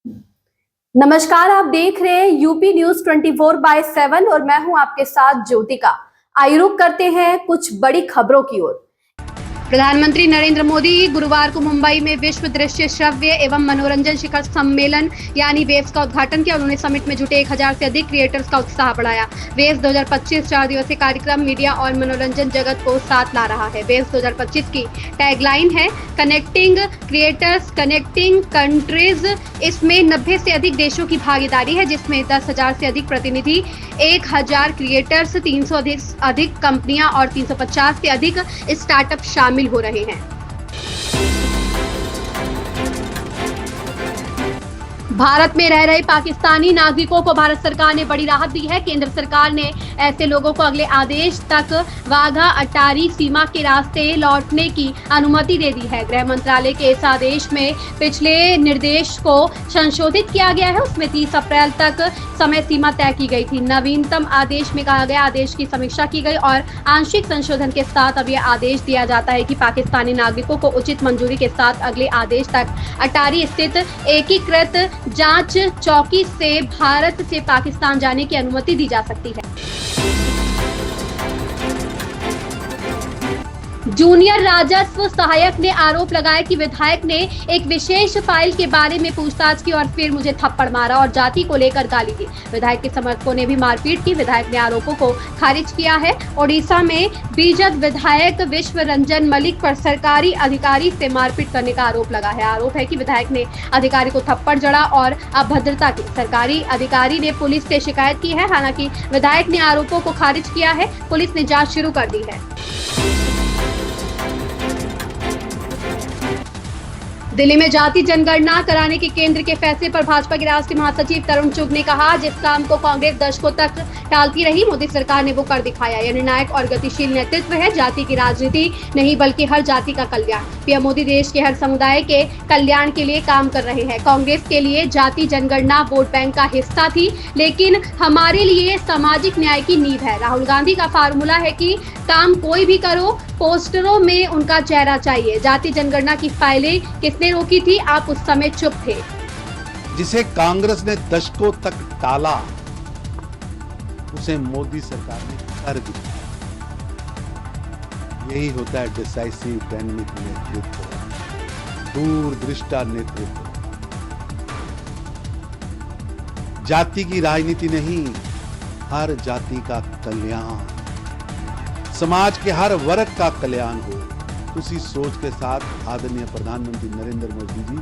नमस्कार, आप देख रहे हैं यूपी न्यूज 24/7 और मैं हूं आपके साथ ज्योतिका। आइए रुक करते हैं कुछ बड़ी खबरों की ओर। प्रधानमंत्री नरेंद्र मोदी गुरुवार को मुंबई में विश्व दृश्य श्रव्य एवं मनोरंजन शिखर सम्मेलन यानी वेव्स का उद्घाटन किया। उन्होंने समिट में जुटे 1000 से अधिक क्रिएटर्स का उत्साह बढ़ाया। वेव्स 2025 4 दिवसीय कार्यक्रम मीडिया और मनोरंजन जगत को साथ ला रहा है। वेव्स 2025 की टैगलाइन है कनेक्टिंग क्रिएटर्स कनेक्टिंग कंट्रीज। इसमें 90 से अधिक देशों की भागीदारी है, जिसमें 10,000 से अधिक प्रतिनिधि, 1000 क्रिएटर्स, 300 अधिक कंपनियां और 350 से अधिक स्टार्टअप शामिल हो रहे हैं। भारत में रह रहे पाकिस्तानी नागरिकों को भारत सरकार ने बड़ी राहत दी है। केंद्र सरकार ने ऐसे लोगों को अगले आदेश तक वाघा अटारी सीमा के रास्ते लौटने की अनुमति दे दी है। गृह मंत्रालय के इस आदेश में पिछले निर्देश को संशोधित किया गया है। उसमें 30 अप्रैल तक समय सीमा तय की गई थी। नवीनतम आदेश में कहा गया आदेश की समीक्षा की गई और आंशिक संशोधन के साथ अब यह आदेश दिया जाता है कि पाकिस्तानी नागरिकों को उचित मंजूरी के साथ अगले आदेश तक अटारी स्थित एकीकृत जांच चौकी से भारत से पाकिस्तान जाने की अनुमति दी जा सकती है। जूनियर राजस्व सहायक ने आरोप लगाया कि विधायक ने एक विशेष फाइल के बारे में पूछताछ की और फिर मुझे थप्पड़ मारा और जाति को लेकर गाली दी। विधायक के समर्थकों ने भी मारपीट की। विधायक ने आरोपों को खारिज किया है। ओडिशा में बीजेपी विधायक विश्व रंजन मलिक पर सरकारी अधिकारी से मारपीट करने का आरोप लगा है। आरोप है कि विधायक ने अधिकारी को थप्पड़ जड़ा और अभद्रता की। सरकारी अधिकारी ने पुलिस से शिकायत की है। हालांकि विधायक ने आरोपों को खारिज किया है। पुलिस ने जांच शुरू कर दी है। दिल्ली में जाति जनगणना कराने के केंद्र के फैसले पर भाजपा के राष्ट्रीय महासचिव तरुण चुग ने कहा, जिस काम को कांग्रेस दशकों तक टालती रही, मोदी सरकार ने वो कर दिखाया। यह निर्णायक और गतिशील नेतृत्व है। जाति की राजनीति नहीं बल्कि हर जाति का कल्याण। पीएम मोदी देश के हर समुदाय के कल्याण के लिए काम कर रहे हैं। कांग्रेस के लिए जाति जनगणना वोट बैंक का हिस्सा थी, लेकिन हमारे लिए सामाजिक न्याय की नींव है। राहुल गांधी का फार्मूला है कि काम कोई भी करो, पोस्टरों में उनका चेहरा चाहिए। जाति जनगणना की फाइलें किसने रोकी थी? आप उस समय चुप थे। जिसे कांग्रेस ने दशकों तक टाला, उसे मोदी सरकार ने कर दिखाया। यही होता है डिसाइसिव डायनेमिक नेतृत्व, दूरदृष्टा नेतृत्व। जाति की राजनीति नहीं, हर जाति का कल्याण, समाज के हर वर्ग का कल्याण हो, उसी सोच के साथ आदरणीय प्रधानमंत्री नरेंद्र मोदी जी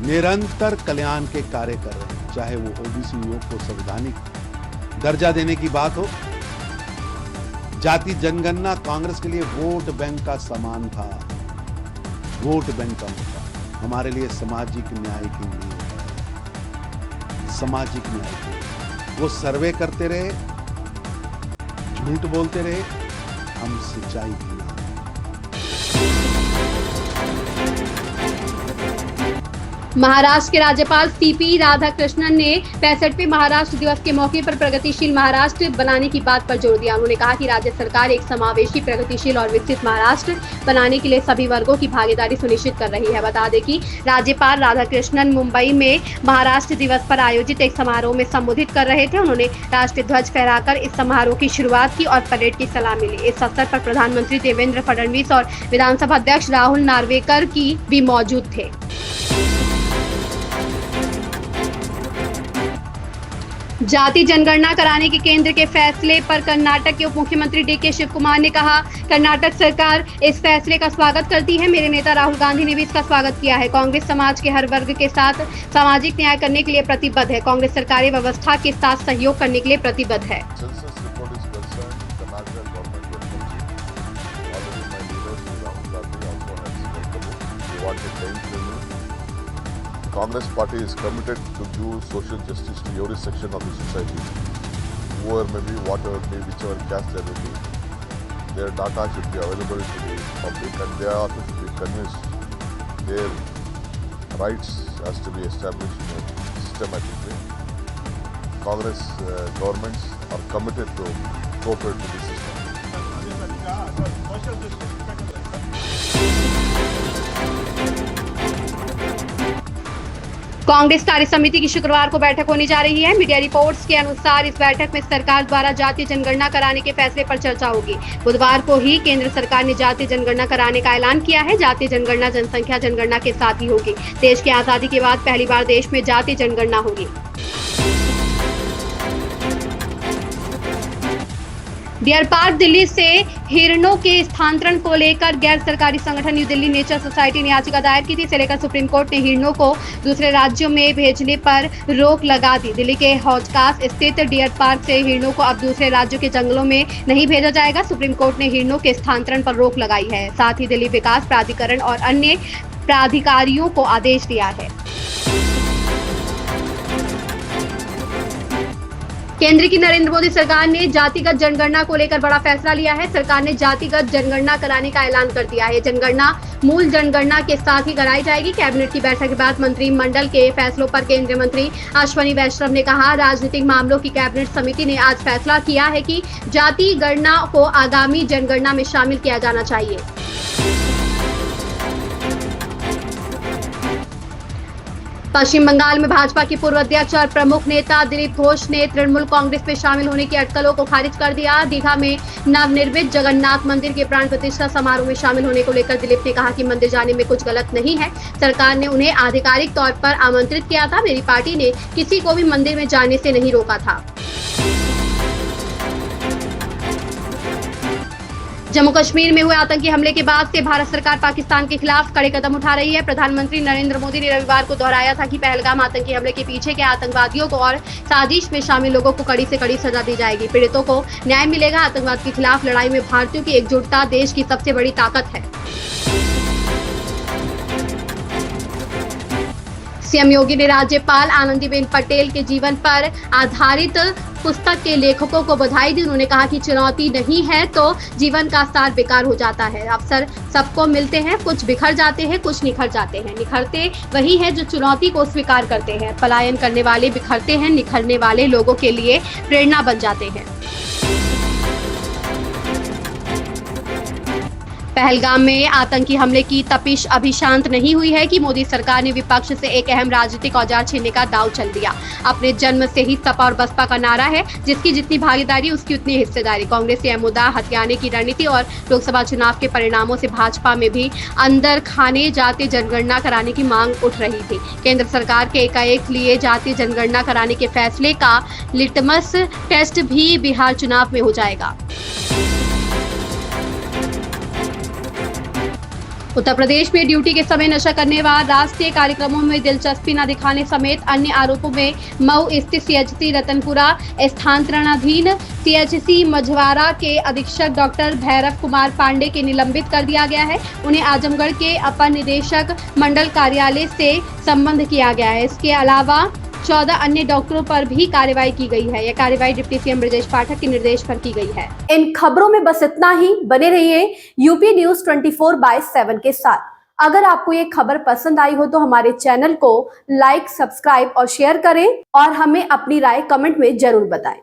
निरंतर कल्याण के कार्य कर रहे हैं। चाहे वो ओबीसी युवक को संवैधानिक दर्जा देने की बात हो, जाति जनगणना कांग्रेस के लिए वोट बैंक का समान था, वोट बैंक का मुद्दा। हमारे लिए सामाजिक न्याय की नींव है, सामाजिक न्याय की। वो सर्वे करते रहे, झूठ बोलते रहे, हम सच्चाई की। महाराष्ट्र के राज्यपाल सीपी राधाकृष्णन ने 65वें महाराष्ट्र दिवस के मौके पर प्रगतिशील महाराष्ट्र बनाने की बात पर जोर दिया। उन्होंने कहा कि राज्य सरकार एक समावेशी, प्रगतिशील और विकसित महाराष्ट्र बनाने के लिए सभी वर्गों की भागीदारी सुनिश्चित कर रही है। बता दें कि राज्यपाल राधाकृष्णन मुंबई में महाराष्ट्र दिवस पर आयोजित एक समारोह में संबोधित कर रहे थे। उन्होंने राष्ट्रीय ध्वज फहराकर इस समारोह की शुरुआत की और परेड की सलामी ली। इस अवसर पर प्रधानमंत्री देवेंद्र फडणवीस और विधानसभा अध्यक्ष राहुल नार्वेकर की भी मौजूद थे। जाति जनगणना कराने के केंद्र के फैसले पर कर्नाटक के उप मुख्यमंत्री डीके शिव कुमार ने कहा, कर्नाटक सरकार इस फैसले का स्वागत करती है। मेरे नेता राहुल गांधी ने भी इसका स्वागत किया है। कांग्रेस समाज के हर वर्ग के साथ सामाजिक न्याय करने के लिए प्रतिबद्ध है। कांग्रेस सरकारी व्यवस्था के साथ सहयोग करने के लिए प्रतिबद्ध है। Congress party is committed to give social justice to every section of the society, whoever may be, whatever may be, whichever caste they may be. Their data should be available to the public, and they also should be convinced their rights has to be established in a systematic way. Congress governments are committed to cooperate with the system. Congress कार्य समिति की शुक्रवार को बैठक होने जा रही है। मीडिया रिपोर्ट्स के अनुसार इस बैठक में सरकार द्वारा जातीय जनगणना कराने के फैसले पर चर्चा होगी। बुधवार को ही केंद्र सरकार ने जातीय जनगणना कराने का ऐलान किया है। जातीय जनगणना जनसंख्या जनगणना के साथ ही होगी। देश की आजादी के बाद पहली बार देश में जातीय जनगणना होगी। डियर पार्क दिल्ली से हिरणों के स्थानांतरण को लेकर गैर सरकारी संगठन न्यू दिल्ली नेचर सोसाइटी ने याचिका दायर की थी। इसे लेकर सुप्रीम कोर्ट ने हिरणों को दूसरे राज्यों में भेजने पर रोक लगा दी। दिल्ली के हौजखास स्थित डियर पार्क से हिरणों को अब दूसरे राज्यों के जंगलों में नहीं भेजा जाएगा। सुप्रीम कोर्ट ने हिरणों के स्थानांतरण पर रोक लगाई है। साथ ही दिल्ली विकास प्राधिकरण और अन्य प्राधिकारियों को आदेश दिया है। केंद्र की नरेंद्र मोदी सरकार ने जातिगत जनगणना को लेकर बड़ा फैसला लिया है। सरकार ने जातिगत जनगणना कराने का ऐलान कर दिया है। जनगणना मूल जनगणना के साथ ही कराई जाएगी। कैबिनेट की बैठक के बाद मंत्रिमंडल के फैसलों पर केंद्रीय मंत्री अश्विनी वैष्णव ने कहा, राजनीतिक मामलों की कैबिनेट समिति ने आज फैसला किया है कि जाति गणना को आगामी जनगणना में शामिल किया जाना चाहिए। पश्चिम बंगाल में भाजपा के पूर्व अध्यक्ष और प्रमुख नेता दिलीप घोष ने तृणमूल कांग्रेस में शामिल होने की अटकलों को खारिज कर दिया। दीघा में नवनिर्मित जगन्नाथ मंदिर के प्राण प्रतिष्ठा समारोह में शामिल होने को लेकर दिलीप ने कहा कि मंदिर जाने में कुछ गलत नहीं है। सरकार ने उन्हें आधिकारिक तौर पर आमंत्रित किया था। मेरी पार्टी ने किसी को भी मंदिर में जाने से नहीं रोका था। जम्मू कश्मीर में हुए आतंकी हमले के बाद से भारत सरकार पाकिस्तान के खिलाफ कड़े कदम उठा रही है। प्रधानमंत्री नरेंद्र मोदी ने रविवार को दोहराया था कि पहलगाम आतंकी हमले के पीछे के आतंकवादियों को और साजिश में शामिल लोगों को कड़ी से कड़ी सजा दी जाएगी। पीड़ितों को न्याय मिलेगा। आतंकवाद के खिलाफ लड़ाई में भारतीयों की एकजुटता देश की सबसे बड़ी ताकत है। सीएम योगी ने राज्यपाल आनंदीबेन पटेल के जीवन पर आधारित पुस्तक के लेखकों को बधाई दी। उन्होंने कहा कि चुनौती नहीं है तो जीवन का सार बेकार हो जाता है। अवसर सबको मिलते हैं, कुछ बिखर जाते हैं, कुछ निखर जाते हैं। निखरते वही है जो चुनौती को स्वीकार करते हैं। पलायन करने वाले बिखरते हैं, निखरने वाले लोगों के लिए प्रेरणा बन जाते हैं। पहलगाम में आतंकी हमले की तपिश अभी शांत नहीं हुई है कि मोदी सरकार ने विपक्ष से एक अहम राजनीतिक औजार छीनने का दांव चल दिया। अपने जन्म से ही सपा और बसपा का नारा है, जिसकी जितनी भागीदारी उसकी उतनी हिस्सेदारी। कांग्रेस यह मुद्दा हथियाने की रणनीति और लोकसभा चुनाव के परिणामों से भाजपा में भी अंदर खाने जातीय जनगणना कराने की मांग उठ रही थी। केंद्र सरकार के एकाएक लिए जातीय जनगणना कराने के फैसले का लिटमस टेस्ट भी बिहार चुनाव में हो जाएगा। उत्तर प्रदेश में ड्यूटी के समय नशा करने व राष्ट्रीय कार्यक्रमों में दिलचस्पी न दिखाने समेत अन्य आरोपों में मऊ स्थित सीएचसी रतनपुरा स्थानांतरणाधीन सीएचसी मझवारा के अधीक्षक डॉक्टर भैरव कुमार पांडे के निलंबित कर दिया गया है। उन्हें आजमगढ़ के अपर निदेशक मंडल कार्यालय से संबद्ध किया गया है। इसके अलावा 14 अन्य डॉक्टरों पर भी कार्रवाई की गई है। यह कार्रवाई डिप्टी सीएम ब्रजेश पाठक के निर्देश पर की गई है। इन खबरों में बस इतना ही। बने रहिए यूपी न्यूज 24/7 के साथ। अगर आपको ये खबर पसंद आई हो तो हमारे चैनल को लाइक, सब्सक्राइब और शेयर करें और हमें अपनी राय कमेंट में जरूर बताएं।